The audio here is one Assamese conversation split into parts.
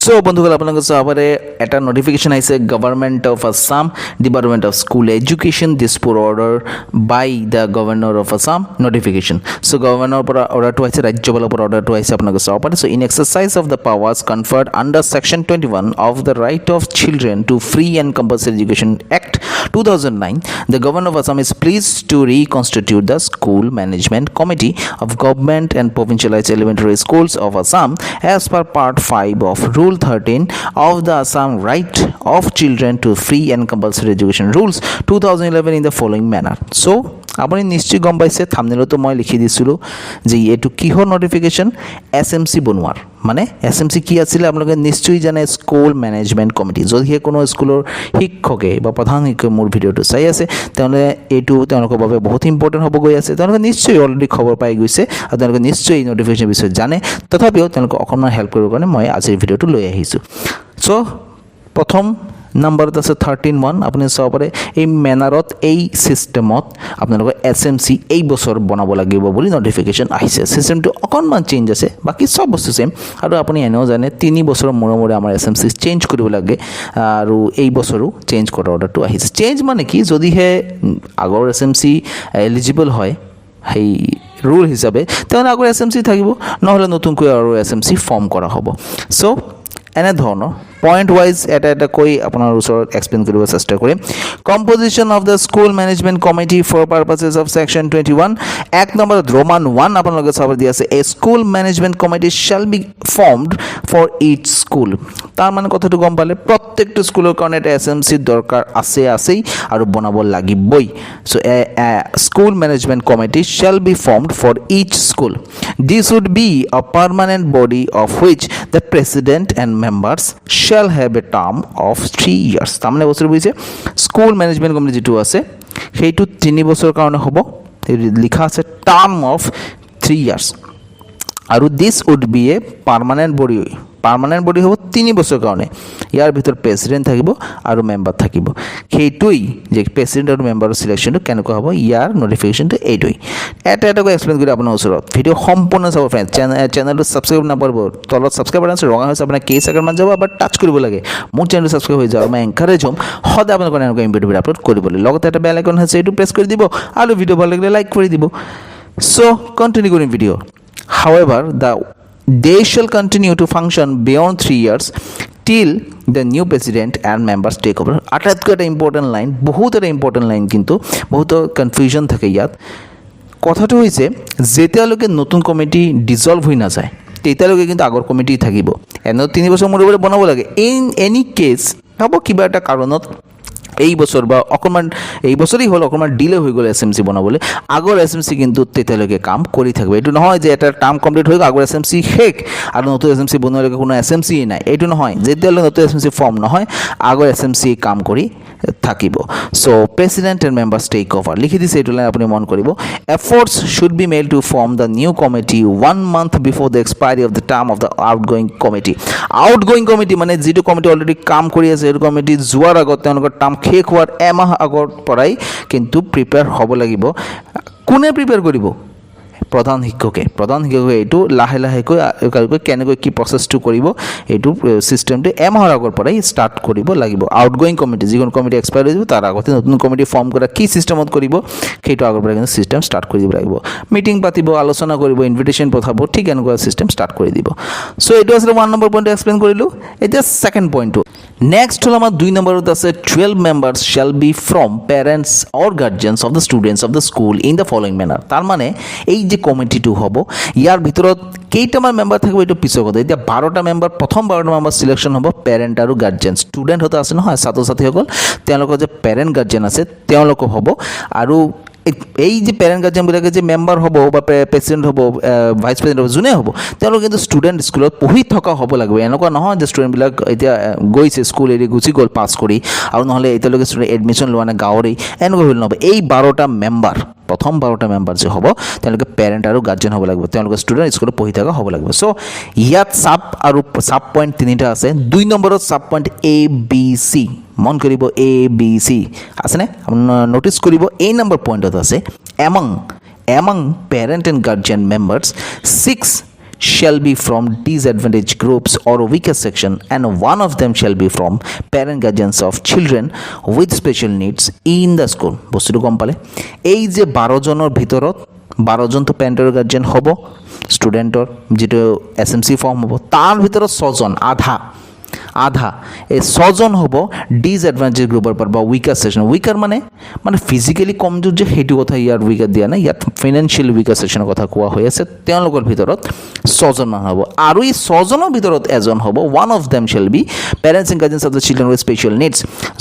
সো বন্ধুসকল আপোনালোকে চাবৰে এটা নোটিফিকেশন আহিছে government of Assam department of school education Dispur order by the governor of Assam notification so গভৰ্ণৰৰ পৰা অৰ্ডাৰটো আহিছে ৰাজ্যপালৰ পৰা অৰ্ডাৰটো আহিছে আপোনালোকে চাব পাৰে so in exercise of the powers conferred under section 21 of the right of children to free and compulsory education act 2009 the governor of Assam is pleased to reconstitute the school management committee of government and provincialized elementary schools of Assam as per part 5 of rule 13 of the Assam right of children to free and compulsory education rules 2011 in the following manner so আপুনি নিশ্চয় গম পাইছে থাম্বনেইলতো মই লিখি দিছিলো যে এটো কিহৰ নোটিফিকেশন এসএমসি বনোৱাৰ মানে এসএমসি কি আছিল আপোনালোকে নিশ্চয় জানে স্কুল ম্যানেজমেন্ট কমিটি যদিহে কোনো স্কুলৰ শিক্ষকে বা প্ৰধান শিক্ষকে মোৰ ভিডিওটো চাই আছে তেনে এটো তেওঁলোকৰ বাবে বহুত ইম্পৰ্টেন্ট হ'ব গৈ আছে তেওঁলোকে নিশ্চয় অলৰেডি খবৰ পাই গৈছে আৰু তেওঁলোকে নিশ্চয় নোটিফিকেশন বিষয়ে জানে তথাপিও তেওঁলোকক অকণমান হেল্প কৰিবৰ কাৰণে মই আজিৰ ভিডিওটো লৈ আহিছো সো প্ৰথম নাম্বাৰ আছে 13 আপুনি চাব পাৰে এই মেনাৰত এই সিস্টেমত আপোনালোকৰ এসএমসি এই বছৰ বনাব লাগিব বুলি নোটিফিকেশন আহিছে সিস্টেমটো অকণমান চেঞ্জ আছে বাকি সব বস্তু সেম আৰু আপুনি এনেও জানে 3 বছৰৰ মূৰে আমাৰ এসএমসি চেঞ্জ কৰিব লাগে আৰু এই বছৰো চেঞ্জ কৰাৰ অৰ্ডাৰটো আহিছে চেঞ্জ মানে কি যদিহে আগৰ এসএমসি এলিজিবল হয় হেই ৰুল হিসাবে তেনে আগৰ এসএমসি থাকিব নহলে নতুনকৈ আৰু এসএমসি ফৰ্ম কৰা হ'ব সো এনে ধৰণৰ পয়েন্ট ওয়াইজ এটা কৈ আপোনাৰ ওচৰত এক্সপ্লেইন কৰিব চেষ্টা কৰিম composition of the school management committee for purposes of section 21 এক নম্বৰ রোমান 1 আপোনালোকে চাব দি আছে a school management committee shall be formed for each school তাৰ মানে কথাটো গম পালে প্ৰত্যেকটো স্কুলৰ কাৰণে এটা এসএমসি দৰকাৰ আছেই আৰু বনাব লাগিবই so school management committee shall be formed for each school this would be a permanent body of which the president and members shall have a term of 3 years তামনে বছৰ বুজিছে স্কুল ম্যানেজমেন্ট কমিটি যেটো আছে সেইটো 3 বছৰ কাৰণে হ'ব লিখা আছে টাৰ্ম অফ 3 years আৰু this would be a permanent body হ'ব 3 বছৰ কাৰণে ইয়াৰ ভিতৰ প্ৰেসিডেন্ট থাকিব আৰু মেম্বাৰ থাকিব সেইটোই যে প্ৰেসিডেন্ট আৰু মেম্বাৰৰ সিলেকশনটো কেনেকৈ হ'ব ইয়াৰ নোটিফিকেশনটো এইটোই এটা এক্সপ্লেইন কৰি আপোনাৰ ওচৰত ভিডিও সম্পূৰ্ণ চাব ফ্ৰেন্ড চেনেলটো সাবস্ক্ৰাইব নকৰিব তলত সাবস্ক্ৰাইব বাটন আছে ৰঙা হৈছে আপোনাৰ কেই সেকেন্ড মান যাব আবাৰ টাচ কৰিব লাগে মোৰ চেনেলটো সাবস্ক্ৰাইব হৈ যাওক মই এনকাৰেজ হ'ম সদায় আপোনালোকৰ এনেকুৱা ভিডিও আপলোড কৰিবলৈ লগতে এটা বেল আইকন আছে এইটো প্ৰেছ কৰি দিব আৰু ভিডিও ভাল লাগিলে লাইক কৰি দিব সো কন্টিনিউ কৰিম video however they shall continue to function beyond 3 years till the new president and members take over আটাইতকৈ এটা ইম্পৰ্টেণ্ট লাইন বহুত এটা ইম্পৰ্টেণ্ট লাইন কিন্তু বহুত কনফিউজন থাকে ইয়াত কথাটো হৈছে যেতিয়ালৈকে নতুন কমিটি ডিজলভ হৈ নাযায় তেতিয়ালৈকে কিন্তু আগৰ কমিটি থাকিব এনেও 3 বছৰ মূৰে বনাব লাগে ইন এনি কেছ হ'ব কিবা এটা কাৰণত এই বছৰ বা অকমান এই বছৰই হল অকমান ডিলে হৈ গ'ল এসএমসি বনাবলৈ আগৰ এসএমসি কিন্তু তেতিয়ালৈকে কাম কৰি থাকিব এইটো নহয় যে এটা টাৰ্ম কমপ্লিট হৈ গ'ল আগৰ এসএমসি শেষ আৰু নতুন এসএমসি বনোৱালৈকে কোনো এসএমসি নাই এইটো নহয় যেতিয়ালৈকে নতুন এসএমসি ফৰ্ম নহয় আগৰ এসএমসি কাম কৰি থাকিব so president and members take over লিখি দিছে এইটো লাইন আপুনি মন কৰিব efforts should be made to form the new committee 1 month before the expiry of the term of the outgoing committee মানে যেটো কমিটি অলৰেডি কাম কৰি আছে এই কমিটি যোৱাৰ আগত তেওঁলোকৰ টাৰ্ম শেষ হোৱাৰ এমাহ আগৰ পৰাই কিন্তু প্ৰিপেয়াৰ হ'ব লাগিব কোনে প্ৰিপেয়াৰ কৰিব প্ৰধান শিক্ষকে এইটো লাহে কেনেকৈ কি প্ৰসেসটো কৰিব এইটো সিস্টেমটো এমাহৰ আগৰ পৰাই স্টাৰ্ট কৰিব লাগিব আউটগোয়িং কমিটি যিখন কমিটি এক্সপায়াৰ হৈ যাব তাৰ আগতে নতুন কমিটি ফৰ্ম কৰা কি সিস্টেমত কৰিব সেইটো আগৰ পৰাই কিন্তু সিস্টেম স্টাৰ্ট কৰি দিব লাগিব মিটিং পাতিব আলোচনা কৰিব ইনভিটেশন পঠাব ঠিক এনেকুৱা সিস্টেম স্টাৰ্ট কৰি দিব সো এইটো আছিল 1 নম্বৰ পইণ্ট এক্সপ্লেইন কৰিলো এতিয়া সেকেন্ড পইণ্টটো নেক্সট হল আমাৰ 2 নম্বৰত আছে 12 মেম্বাৰ্স shall be from parents or guardians of the students of the school in the following manner তাৰ মানে এই যে কমিটিটো হ'ব ইয়াৰ ভিতৰত কেইটামান মেম্বাৰ থাকিব এইটো পিছৰ কথা এতিয়া 12টা মেম্বাৰ প্ৰথম 12টা মেম্বাৰ সিলেকশন হ'ব পেৰেন্ট আৰু গাৰ্ডিয়ান ষ্টুডেন্ট হতে আছে নহয় ছাত্ৰ ছাত্ৰীসকল তেওঁলোকৰ যে পেৰেন্ট গাৰ্ডিয়ান আছে তেওঁলোক হ'ব আৰু এই যে পেৰেন্ট গাৰ্ডিয়ান বিলাকে যে মেম্বাৰ হ'ব বা প্ৰেসিডেন্ট হ'ব ভাইস প্ৰেসিডেন্ট হ'ব যোনে হ'ব তেওঁলোক কিন্তু ষ্টুডেন্ট স্কুলত পঢ়ি থকা হ'ব লাগিব এনেকুৱা নহয় যে ষ্টুডেন্ট বিলাক এতিয়া গৈছে স্কুল এৰি গুচি গ'ল পাছ কৰি আৰু নহলে এতিয়ালৈকে ষ্টুডেন্ট এডমিশন লোৱা নাই গাঁৱৰে এনেকুৱা হ'ল নহ'ব এই 12টা মেম্বাৰ প্ৰথম 12টা মেম্বাৰ যে হ'ব তেওঁলোকে পেৰেন্ট আৰু গাৰ্ডিয়ান হ'ব লাগিব তেওঁলোকে ষ্টুডেন্ট স্কুলত পঢ়ি থকা হ'ব লাগিব সো ইয়াত সাব পইণ্ট 3টা আছে 2 নম্বৰত সাব পইণ্ট এ বি সি মন কৰিব এ বি সি আছে নে নোটিস কৰিব এই নম্বৰ পইণ্টত আছে among parent and guardian members 6 shall be from disadvantaged groups or weaker section, and one of them shall be from parent guardians of children with special needs in the school. বস্তুটো গম পালে এই যে 12 জনৰ ভিতৰত 12 জন তো পেৰেণ্টৰ গাৰ্জিয়ান হ'ব ষ্টুডেণ্টৰ যেটো SMC ফৰ্ম হ'ব তাৰ ভিতৰত 6 জন আধা এই 6 জন হ'ব ডিসএডভান্টেজ গ্ৰুপৰ পৰা বা উইকাৰ সেকশন উইকাৰ মানে ফিজিক্যালি কমজোৰ যে হেতু কথা ইয়াৰ উইকাৰ দিয়া নাই ইয়াত ফাইনান্সিয়াল উইকাৰ সেকশনৰ কথা কোৱা হৈ আছে তেওঁলোকৰ ভিতৰত 6 জন মান হ'ব আৰু এই 6 জনৰ ভিতৰত এজন হ'ব one of them shall be parents and guardians of the children with special needs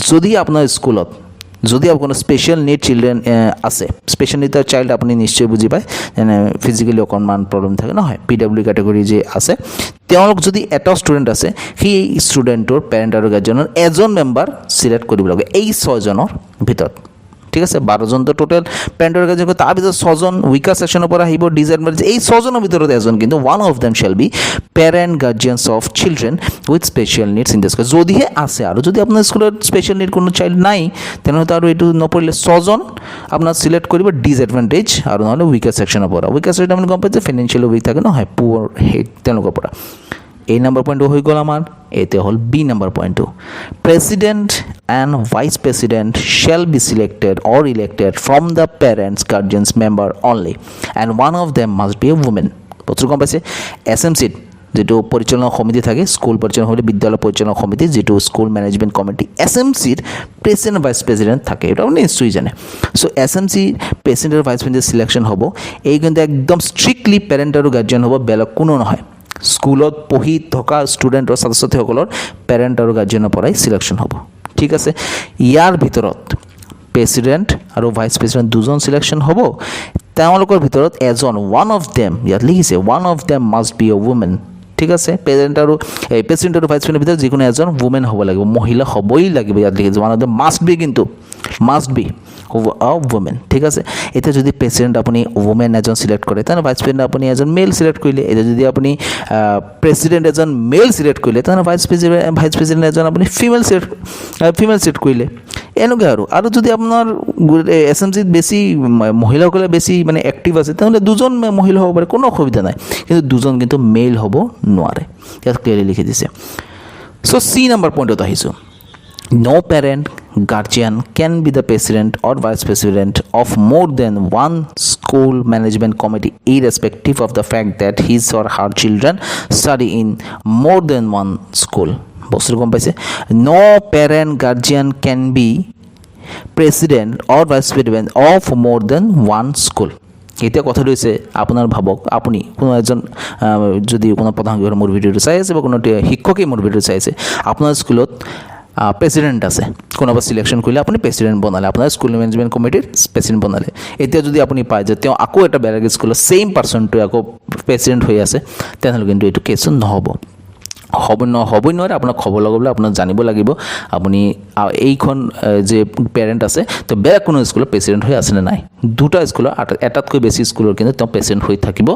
যদি আপোনাৰ স্কুলত যদি আপোনাৰ কোনো স্পেশাল নিড চিলড্রেন আছে স্পেশাল নিড চাইল্ড আপনি নিশ্চয় বুঝি পায় যেনে ফিজিক্যালি অকণমান প্ৰব্লেম থাকে নহয় PW ক্যাটেগৰি যে আছে তেওঁলোক যদি এটা ষ্টুডেণ্ট আছে সেই ষ্টুডেণ্টৰ পেৰেণ্ট আৰু গাৰ্জেনৰ এজন মেম্বাৰ সিলেক্ট কৰিব লাগে এই 6 জনৰ ভিতৰত ঠিক আছে 12 জন তো টোটাল পেৰেণ্টৰ গাৰ্জেন তাৰ ভিতৰত 6 জন উইকাৰ সেকশনৰ পৰা আহিব ডিসএডভান্টেজ এই 6 জনৰ ভিতৰত এজন কিন্তু one of them shall be parent guardians of children with special needs in the school যদিহে আছে আৰু যদি আপোনাৰ স্কুলত স্পেশাল নিড কোনো চাইল্ড নাই তেনেহ'লে আৰু এইটো নপৰিলে 6 জন আপোনাৰ সিলেক্ট কৰিব ডিসএডভান্টেজ আৰু নহলে উইকাৰ সেকশনৰ পৰা উইকাৰ সেকশন আমি গম পাই যে ফাইনান্সিয়াল উইক থাকে নহয় পুৱাৰ হেড তেওঁলোকৰ পৰা A number point হৈ গ'ল আমাৰ এতে হল B number point president and vice president shall be selected or elected from the parents guardians member only and one of them must be a woman বস্তু গম পাইছে SMC যেটো পৰিচালনা সমিতি থাকে স্কুল পৰিচালনা হলে বিদ্যালয় পৰিচালনা সমিতি যেটো school management committee SMC president vice president থাকে এটা আপনি নিশ্চয়ই জানে সো SMC প্রেসিডেন্ট আর ভাইস প্রেসিডেন্ট সিলেকশন হ'ব এই কিন্তু একদম স্ট্ৰিক্টলি পেৰেণ্ট আৰু গাৰ্জিয়ান হ'ব বেলেগ কোনো নহয় স্কুলত পঢ়ি থকা ষ্টুডেণ্টৰ ছাত্ৰ-ছাত্ৰীসকলৰ পেৰেণ্ট আৰু গাৰ্জিয়ানৰ পৰাই সিলেকশন হ'ব ঠিক আছে ইয়াৰ ভিতৰত প্ৰেসিডেন্ট আৰু ভাইস প্ৰেসিডেন্ট দুজন সিলেকশন হ'ব তেওঁলোকৰ ভিতৰত এজন one of them ইয়াত লিখিছে one of them must be a woman ঠিক আছে প্ৰেসিডেন্ট আৰু ভাইস প্ৰেসিডেন্টৰ ভিতৰত যিকোনো এজন woman হ'ব লাগিব মহিলা হ'বই লাগিব ইয়াত লিখিছে one of them must be কিন্তু must be a woman ঠিক আছে এটা যদি প্রেসিডেন্ট আপনি woman এজন সিলেক্ট কৰে তাহলে ভাইস প্ৰেসিডেন্ট আপনি এজন মেল সিলেক্ট কৰিলে এটা যদি আপনি প্ৰেসিডেন্ট এজন মেল সিলেক্ট কৰিলে তাহলে ভাইস প্ৰেসিডেন্ট এজন আপনি ফিমেল সিলেক্ট কৰিলে এনেকুৱা আৰু যদি আপোনাৰ SMC বেছি মহিলাসকলে বেছি এক্টিভ আছে তাহলে দুজন মহিলা হ'ব পাৰে কোনো অসুবিধা নাই কিন্তু দুজন কিন্তু মেল হ'ব নোৱাৰে ইয়াত ক্লিয়াৰলি লিখি দিছে সো C নম্বৰ পইণ্টত আহিছো No parent guardian can be the president or vice president of more than one school management committee irrespective of the fact that his or her children study in more than one school. বস্তু গম পাইছে No parent guardian can be president or vice president of more than one school. এতিয়া কথা হৈছে আপোনাৰ ভাবক আপুনি কোনো এজন যদি কোনো প্ৰধান শিক্ষকৰ মোৰ ভিডিঅটো চাই আছে বা কোনো শিক্ষকে মোৰ ভিডিঅ চাই আছে আপোনাৰ স্কুলত প্ৰেসিডেন্ট আছে কোনোবা সিলেকশন কৰিলে আপুনি প্ৰেসিডেন্ট বনালে আপোনাৰ স্কুল ম্যানেজমেন্ট কমিটিৰ প্রেসিডেন্ট বনালে এতিয়া যদি আপুনি পায় যে তেওঁ আকৌ এটা বেলেগ স্কুলৰ সেম পারসনটো আকৌ প্রেসিডেন্ট হৈ আছে তেনেহ'লে কিন্তু এইটো কেছ নহ'ব হ'বই নোৱাৰে আপোনাক খবৰ লগাবলৈ আপোনাক জানিব লাগিব আপুনি এইখন যে পেৰেণ্ট আছে তো বেলেগ কোনো স্কুলৰ প্ৰেসিডেন্ট হৈ আছে নে নাই দুটা স্কুলৰ এটাতকৈ বেছি স্কুলৰ কিন্তু তেওঁ প্ৰেসিডেন্ট হৈ থাকিব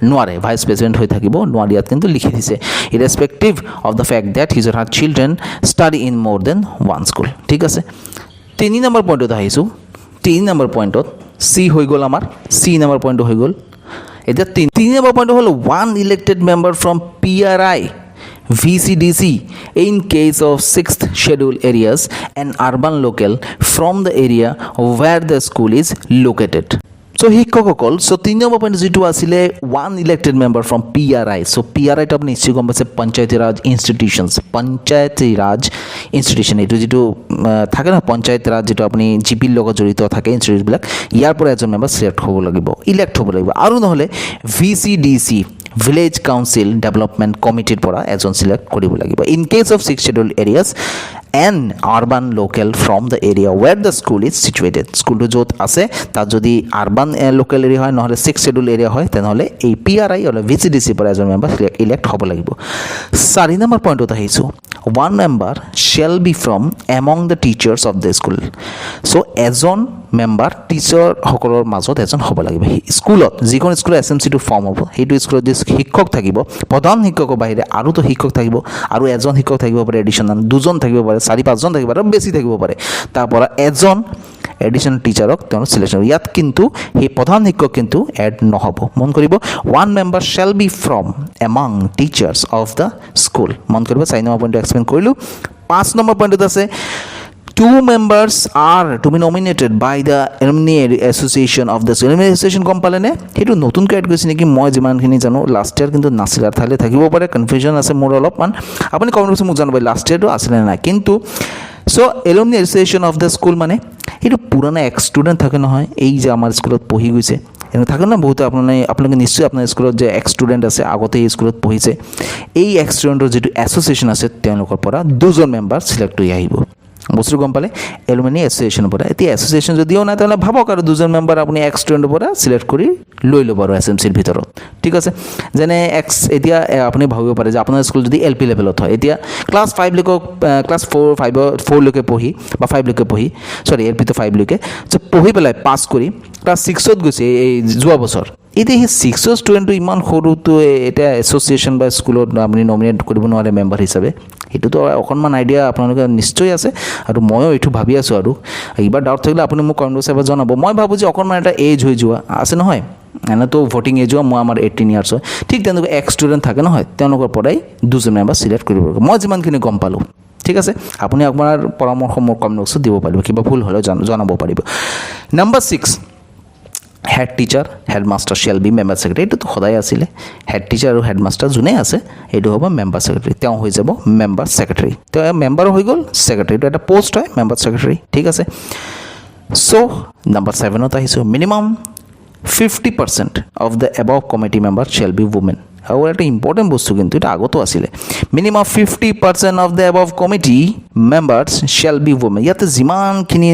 নোৱাৰে ভাইস প্ৰেসিডেন্ট হৈ থাকিব নোৱাৰে ইয়াত কিন্তু লিখি দিছে irrespective of the fact that his or her children study in more than one school ঠিক আছে 3 নম্বৰ পইণ্টত আহিছোঁ 3 নম্বৰ পইণ্টত সি হৈ গ'ল আমাৰ সি নম্বৰ পইণ্ট হৈ গ'ল এতিয়া 3 নম্বৰ পইণ্ট হ'ল one elected member from PRI VCDC in case of 6th schedule areas and urban local from the area where the school is located. So শিক্ষকসকল সো 3 নম্বৰ পইণ্ট যেটো আছিলে one elected member from PRI so PRI টো আপুনি নিশ্চয় গম পাইছে পঞ্চায়তী ৰাজ ইনষ্টিটিউশ্যন এইটো যেটো থাকে না পঞ্চায়তী ৰাজ যেটো আপুনি জিপিৰ লগত জড়িত থাকে ইনষ্টিটিউটবিলাক ইয়াৰ পৰা এজন মেম্বাৰ সিলেক্ট হ'ব লাগিব ইলেক্ট হ'ব লাগিব আৰু নহলে VCDC ভিলেজ কাউন্সিল ডেভেলপমেন্ট কমিটিৰ পৰা এজন সিলেক্ট কৰিব লাগিব in case of 6 scheduled areas and urban local from the area where the school is situated স্কুলটো য'ত আছে তাত যদি আরবান লোকাল এরিয়া হয় নহলে 6 scheduled area হয় তেনেহলে এই PRI অৰ VCDC পৰা এজন মেম্বাৰ ইলেক্ট হ'ব লাগিব 4 নম্বৰ পইণ্টত আহিছো one member shall be from among the teachers of the school so এজন মেম্বাৰ টিচাৰ সকলৰ মাজত এজন হ'ব লাগিব স্কুলত যিখন স্কুল SMC টো ফৰ্ম হ'ব হেতু স্কুলত যে শিক্ষক থাকিব প্ৰধান শিক্ষকৰ বাহিৰে আৰু তো শিক্ষক থাকিব আৰু এজন শিক্ষক থাকিব পাৰে এডিশনাল দুজন থাকিব পাৰে 4-5 জন থাকিব পাৰে বেছি থাকিব পাৰে তাৰ পৰা এজন এডিশ্যনেল টিচাৰক তেওঁলোক চিলেকশ্যন ইয়াত কিন্তু সেই প্ৰধান শিক্ষক কিন্তু এড নহ'ব মন কৰিব 1 member shall be from among teachers of the school মন কৰিব 4 নম্বৰ পইণ্টটো এক্সপ্লেইন কৰিলোঁ 5 নম্বৰ পইণ্টত আছে 2 members are to be nominated by the alumni association of the school alumni association গম পালেনে সেইটো নতুনকৈ এড কৰিছে নেকি মই যিমানখিনি জানো লাষ্ট ইয়াৰ কিন্তু নাছিল আৰু তাহলে থাকিব পাৰে কনফিউজন আছে মোৰ অলপমান আপুনি কমেণ্ট বক্সত মোক জনাব লাষ্ট ইয়াৰটো আছিলে নাই কিন্তু so alumni association of the school মানে এইটো পুৰণা এক্স ষ্টুডেণ্ট থাকে নহয় এই যে আমাৰ স্কুলত পঢ়ি গৈছে এনেকুৱা থাকে না বহুত আপোনালোকে নিশ্চয় আপোনাৰ স্কুলত যে এক্স ষ্টুডেণ্ট আছে আগতে এই স্কুলত পঢ়িছে এই এক্স ষ্টুডেণ্টৰ যিটো এছ'চিয়েশ্যন আছে তেওঁলোকৰ পৰা 2জন মেম্বাৰ চিলেক্ট হৈ আহিব বস্তুটো গম পালে এলুমিনি এছ'চিয়েশ্যনৰ পৰা এতিয়া এছ'চিয়েশ্যন যদিও নাই তেতিয়াহ'লে ভাবক আৰু 2জন মেম্বাৰ আপুনি এক্স ষ্টুডেণ্টৰ পৰা চিলেক্ট কৰি লৈ ল'ব আৰু SMCৰ ভিতৰত ঠিক আছে যেনে এক্স এতিয়া আপুনি ভাবিব পাৰে যে আপোনাৰ স্কুল যদি LP লেভেলত হয় এতিয়া ক্লাছ 5 লৈকে ক্লাছ 4 লৈকে পঢ়ি বা 5 লৈকে পঢ়ি সৰি LP তো 5 লৈকে যে পঢ়ি পেলাই পাছ কৰি ক্লাছ 6ত গৈছে এই যোৱা বছৰ এতিয়া সেই 6ৰ ষ্টুডেণ্টটো ইমান সৰুটো এতিয়া এছ'চিয়েশ্যন বা স্কুলত আপুনি নমিনেট কৰিব নোৱাৰে মেম্বাৰ হিচাপে সেইটোতো অকণমান আইডিয়া আপোনালোকে নিশ্চয় আছে আৰু ময়ো এইটো ভাবি আছোঁ আৰু এইবাৰ ডাউট থাকিলে আপুনি মোক কমেণ্ট বক্সত জনাব মই ভাবোঁ যে অকণমান এটা এজ হৈ যোৱা আছে নহয় এনেতো ভোটিং এজ হোৱা মই আমাৰ 18 ইয়াৰ্ছ হয় ঠিক তেনেকুৱা এক্স ষ্টুডেণ্ট থাকে নহয় তেওঁলোকৰ পৰাই 2জন মেম্বাৰ চিলেক্ট কৰিব পাৰিব মই যিমানখিনি গম পালোঁ ঠিক আছে আপুনি আপোনাৰ পৰামৰ্শ মোৰ কমেণ্ট বক্সত দিব পাৰিব কিবা ভুল হ'লেও জনাব পাৰিব নম্বৰ 6 head teacher headmaster shall be member secretary এইটোতো সদায় আছিলে হেড টিচাৰ আৰু হেডমাষ্টাৰ যোনে আছে এইটো হ'ব মেম্বাৰ ছেক্ৰেটাৰী তেওঁ হৈ যাব মেম্বাৰ ছেক্ৰেটাৰী তেওঁ মেম্বাৰো হৈ গ'ল ছেক্ৰেটাৰীটো এটা পোষ্ট হয় মেম্বাৰ ছেক্ৰেটাৰী ঠিক আছে চ' নম্বৰ 7ত আহিছোঁ minimum 50% of the above committee member shall be women আৰু এটা ইম্পৰ্টেণ্ট বস্তু কিন্তু এটা আগতো আছিলে minimum 50% of the above committee members shall be women ইয়াতে যিমানখিনি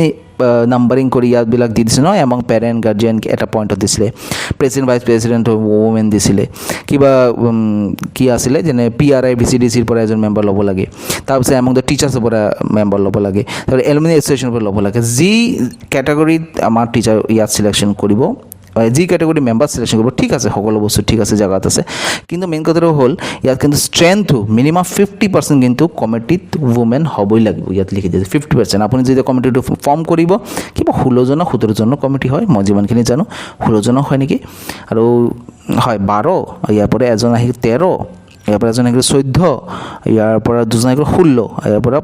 নাম্বাৰিং কৰি ইয়াতবিলাক দি দিছে নহয় এমং পেৰেণ্ট গাৰ্জিয়ান এটা পইণ্টত দিছিলে প্ৰেচিডেণ্ট ভাইচ প্ৰেচিডেণ্ট ৱুমেন দিছিলে কিবা কি আছিলে যেনে PRI VCDCৰ পৰা এজন মেম্বাৰ ল'ব লাগে তাৰপিছত এমং দ্য টিচাৰ্ছৰ পৰা মেম্বাৰ ল'ব লাগে তাৰপিছত এলুমিনি এছ'চিয়েশ্যনৰ পৰা ল'ব লাগে যি কেটেগৰীত আমাৰ টিচাৰ ইয়াত চিলেকশ্যন কৰিব যি কেটেগৰী মেম্বাৰ চিলেকশ্যন কৰিব ঠিক আছে সকলো বস্তু ঠিক আছে জেগাত আছে কিন্তু মেইন কথাটো হ'ল ইয়াত কিন্তু ষ্ট্ৰেংথটো মিনিমাম 50% কিন্তু কমিটিত ৱুমেন হ'বই লাগিব ইয়াত লিখি দিছে 50% আপুনি যেতিয়া কমিটিটো ফৰ্ম কৰিব কিবা 16জনৰ 17জনৰ কমিটি হয় মই যিমানখিনি জানো 16জনৰ হয় নেকি আৰু হয় 12 ইয়াৰ পৰা এজন আহি 13 ইয়াৰ পৰা এজন আহি 14 ইয়াৰ পৰা দুজন আহি 16 ইয়াৰ পৰা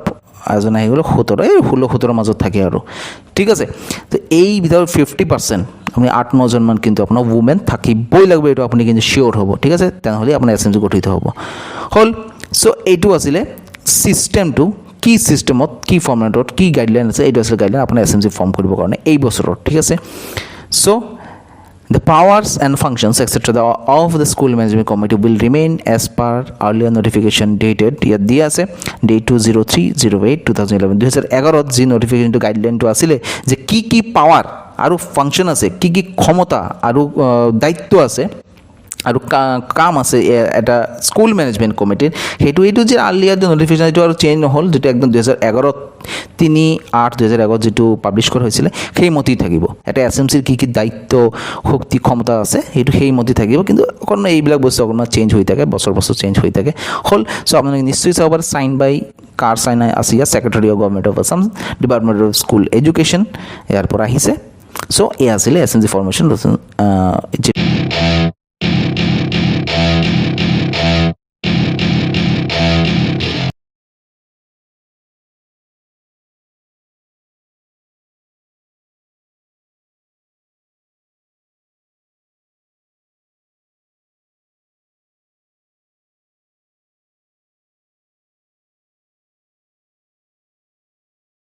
এজন আহি গ'ল 17 এই 16-17 মাজত থাকে আৰু ঠিক আছে তো এই ভিতৰত 50% আপুনি 8-9জনমান কিন্তু আপোনাৰ ৱুমেন থাকিবই লাগিব এইটো আপুনি কিন্তু চিয়'ৰ হ'ব ঠিক আছে তেনেহ'লে আপোনাৰ SMC গঠিত হ'ব হ'ল চ' এইটো আছিলে ছিষ্টেমটো কি ছিষ্টেমত কি ফৰ্মেটত কি গাইডলাইন আছে এইটো আছিলে গাইডলাইন আপোনাৰ SMC ফৰ্ম কৰিবৰ কাৰণে এই বছৰত ঠিক আছে চ' the powers and functions etc. of the school management committee will remain as per earlier notification dated ইয়াত দিয়া আছে date 20308 2011 যি নোটিফিকেশ্যনটো গাইডলাইনটো আছিলে যে কি কি পাৱাৰ আৰু ফাংচন আছে কি কি ক্ষমতা আৰু দায়িত্ব আছে আৰু কাম আছে এটা স্কুল মেনেজমেণ্ট কমিটিৰ সেইটো এইটো যে আৰ্লিয়াৰ নোটিফিকেশ্যন এইটো আৰু চেঞ্জ নহ'ল যিটো একদম 2011 3/8/2011 যিটো পাব্লিছ কৰা হৈছিলে সেই মতেই থাকিব এটা SMCৰ কি কি দায়িত্ব শক্তি ক্ষমতা আছে সেইটো সেই মতেই থাকিব কিন্তু অকণমান এইবিলাক বস্তু অকণমান চেঞ্জ হৈ থাকে বছৰ চেঞ্জ হৈ থাকে হ'ল চ' আপোনালোকে নিশ্চয় চাব পাৰে চাইন বাই কাৰ চাইন আছে ইয়াৰ secretary of government of Assam department of school education ইয়াৰ পৰা আহিছে চ' এই আছিলে SMC ফৰ্মেশ্যন